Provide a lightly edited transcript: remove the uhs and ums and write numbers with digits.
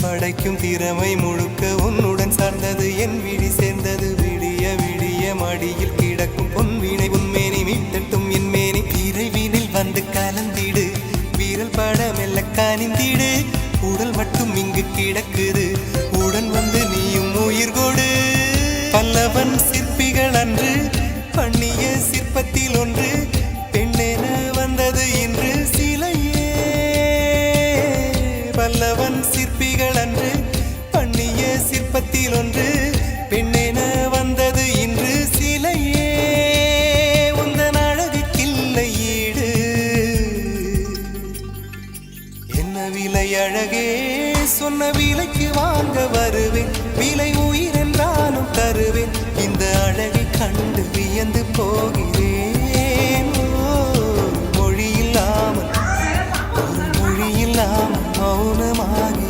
படைக்கும் திறமை முழுக்க உன்னுடன் சார்ந்தது என் விழி சேர்ந்தது விடிய விடிய மடியில் கிடக்கும் பொன்வீணை உன்மேனி மீட்டட்டும் என் மேனி இறைவினில் வந்து கலந்திடு வீரல் பட மெல்ல காணிந்திடு உடல் மட்டும் இங்கு கிடக்குது உடன் வந்து நீயும் உயிர் கொடு பல்லவன் சிற்பிகள் அன்று பண்ணிய சிற்பத்தில் ஒன்று பெண்ணென வந்தது இன்று சிலையே பல்லவன் சிற்பிகள் அன்று பண்ணிய சிற்பத்தில் ஒன்று பெண்ணென வந்தது இன்று சிலையே உந்தன் அழகுக்கில்லை ஈடு என்ன விலை அழகே சொன்ன விலைக்கு வாங்க வருவேன் விலை உயிர் என்றாலும் தருவேன் இந்த அழகை கண்டு வியந்து போகிறேன்